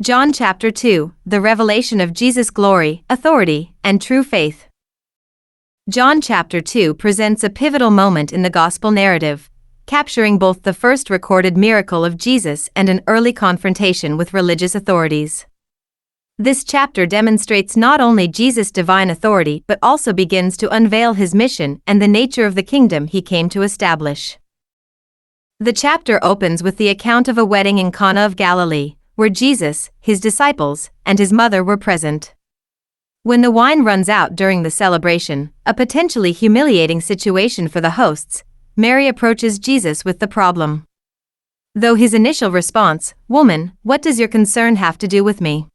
John chapter 2, the revelation of Jesus' glory, authority, and true faith. John chapter 2 presents a pivotal moment in the gospel narrative, capturing both the first recorded miracle of Jesus and an early confrontation with religious authorities. This chapter demonstrates not only Jesus' divine authority but also begins to unveil his mission and the nature of the kingdom he came to establish. The chapter opens with the account of a wedding in Cana of Galilee, where Jesus, his disciples, and his mother were present. When the wine runs out during the celebration, a potentially humiliating situation for the hosts, Mary approaches Jesus with the problem. Though his initial response, "Woman, what does your concern have to do with me?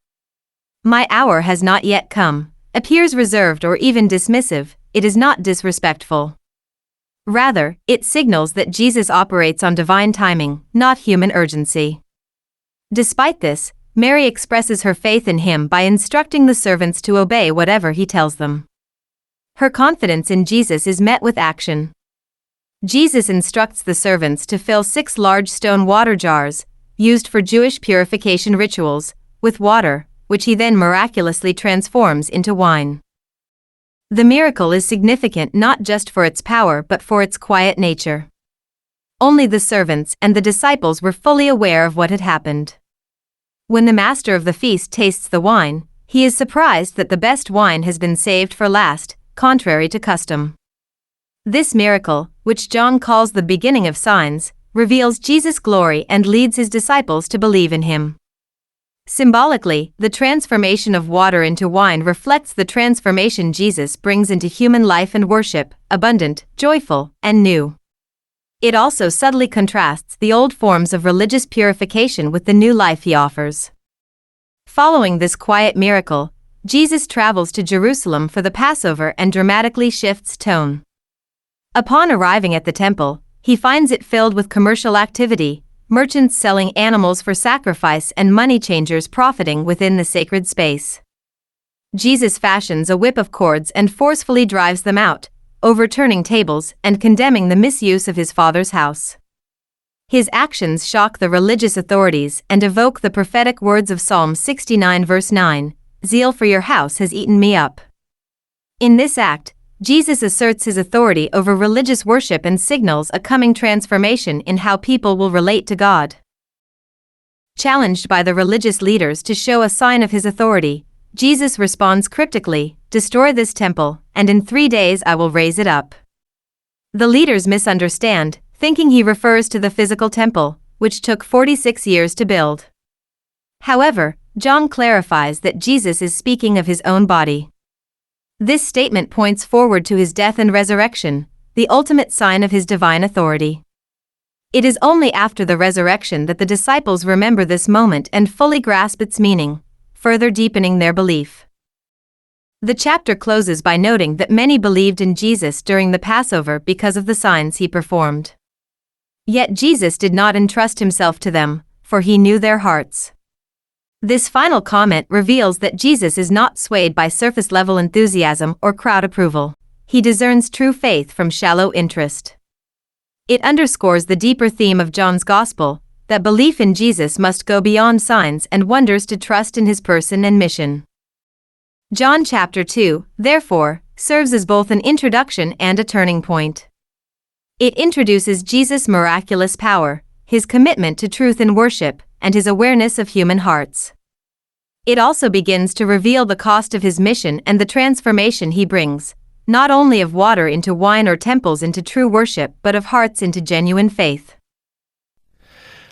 My hour has not yet come," appears reserved or even dismissive, it is not disrespectful. Rather, it signals that Jesus operates on divine timing, not human urgency. Despite this, Mary expresses her faith in him by instructing the servants to obey whatever he tells them. Her confidence in Jesus is met with action. Jesus instructs the servants to fill 6 large stone water jars, used for Jewish purification rituals, with water, which he then miraculously transforms into wine. The miracle is significant not just for its power but for its quiet nature. Only the servants and the disciples were fully aware of what had happened. When the master of the feast tastes the wine, he is surprised that the best wine has been saved for last, contrary to custom. This miracle, which John calls the beginning of signs, reveals Jesus' glory and leads his disciples to believe in him. Symbolically, the transformation of water into wine reflects the transformation Jesus brings into human life and worship, abundant, joyful, and new. It also subtly contrasts the old forms of religious purification with the new life he offers. Following this quiet miracle, Jesus travels to Jerusalem for the Passover and dramatically shifts tone. Upon arriving at the temple, he finds it filled with commercial activity, merchants selling animals for sacrifice and money changers profiting within the sacred space. Jesus fashions a whip of cords and forcefully drives them out, overturning tables and condemning the misuse of his Father's house. His actions shock the religious authorities and evoke the prophetic words of Psalm 69 verse 9, "Zeal for your house has eaten me up." In this act, Jesus asserts his authority over religious worship and signals a coming transformation in how people will relate to God. Challenged by the religious leaders to show a sign of his authority, Jesus responds cryptically, "Destroy this temple, and in 3 days I will raise it up." The leaders misunderstand, thinking he refers to the physical temple, which took 46 years to build. However, John clarifies that Jesus is speaking of his own body. This statement points forward to his death and resurrection, the ultimate sign of his divine authority. It is only after the resurrection that the disciples remember this moment and fully grasp its meaning, further deepening their belief. The chapter closes by noting that many believed in Jesus during the Passover because of the signs he performed. Yet Jesus did not entrust himself to them, for he knew their hearts. This final comment reveals that Jesus is not swayed by surface-level enthusiasm or crowd approval. He discerns true faith from shallow interest. It underscores the deeper theme of John's Gospel, that belief in Jesus must go beyond signs and wonders to trust in his person and mission. John chapter 2, therefore, serves as both an introduction and a turning point. It introduces Jesus' miraculous power, his commitment to truth in worship, and his awareness of human hearts. It also begins to reveal the cost of his mission and the transformation he brings, not only of water into wine or temples into true worship but of hearts into genuine faith.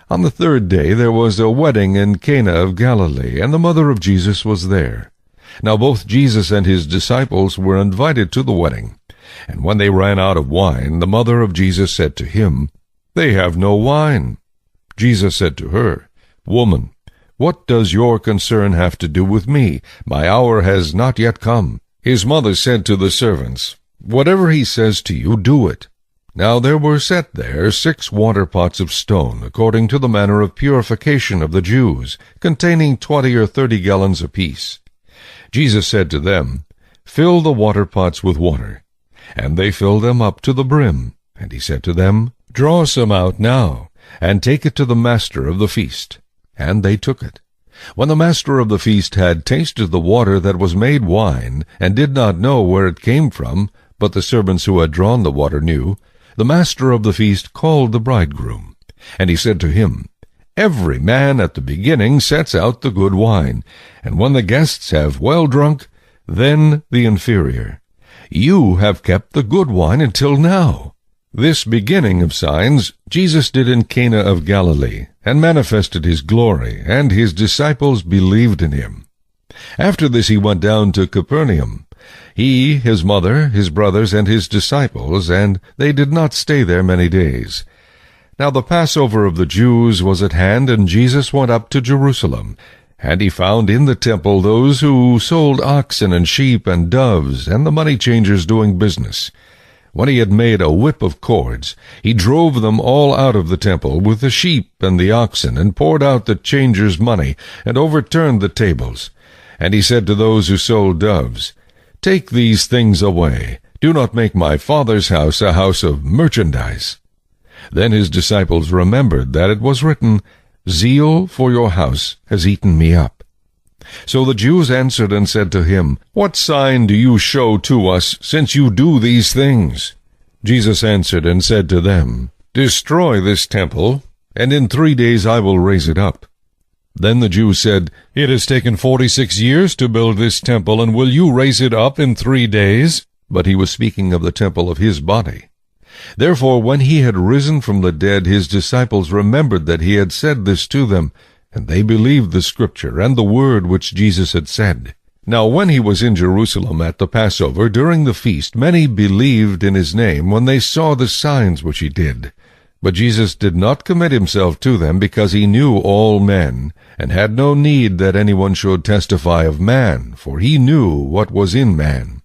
On the 3rd day there was a wedding in Cana of Galilee, and the mother of Jesus was there. Now both Jesus and his disciples were invited to the wedding. And when they ran out of wine, the mother of Jesus said to him, "They have no wine." Jesus said to her, "Woman, what does your concern have to do with me? My hour has not yet come." His mother said to the servants, "Whatever he says to you, do it." Now there were set there 6 water pots of stone, according to the manner of purification of the Jews, containing 20 or 30 gallons apiece. Jesus said to them, "Fill the water pots with water." And they filled them up to the brim. And he said to them, "Draw some out now, and take it to the master of the feast." And they took it. When the master of the feast had tasted the water that was made wine, and did not know where it came from, but the servants who had drawn the water knew, the master of the feast called the bridegroom. And he said to him, Every man at the beginning sets out the good wine, and when the guests have well drunk, then the inferior. You have kept the good wine until now. This beginning of signs Jesus did in Cana of Galilee, and manifested his glory, and his disciples believed in him. After this he went down to Capernaum, he, his mother, his brothers, and his disciples, and they did not stay there many days. Now the Passover of the Jews was at hand, and Jesus went up to Jerusalem. And he found in the temple those who sold oxen and sheep and doves, and the money changers doing business. When he had made a whip of cords, he drove them all out of the temple with the sheep and the oxen, and poured out the changers' money, and overturned the tables. And he said to those who sold doves, Take these things away. Do not make my Father's house a house of merchandise. Then his disciples remembered that it was written, Zeal for your house has eaten me up. So the Jews answered and said to him, What sign do you show to us, since you do these things? Jesus answered and said to them, Destroy this temple, and in 3 days I will raise it up. Then the Jews said, It has taken 46 years to build this temple, and will you raise it up in 3 days? But he was speaking of the temple of his body. Therefore, when he had risen from the dead, his disciples remembered that he had said this to them, and they believed the Scripture and the word which Jesus had said. Now when he was in Jerusalem at the Passover, during the feast, many believed in his name when they saw the signs which he did. But Jesus did not commit himself to them, because he knew all men, and had no need that anyone should testify of man, for he knew what was in man.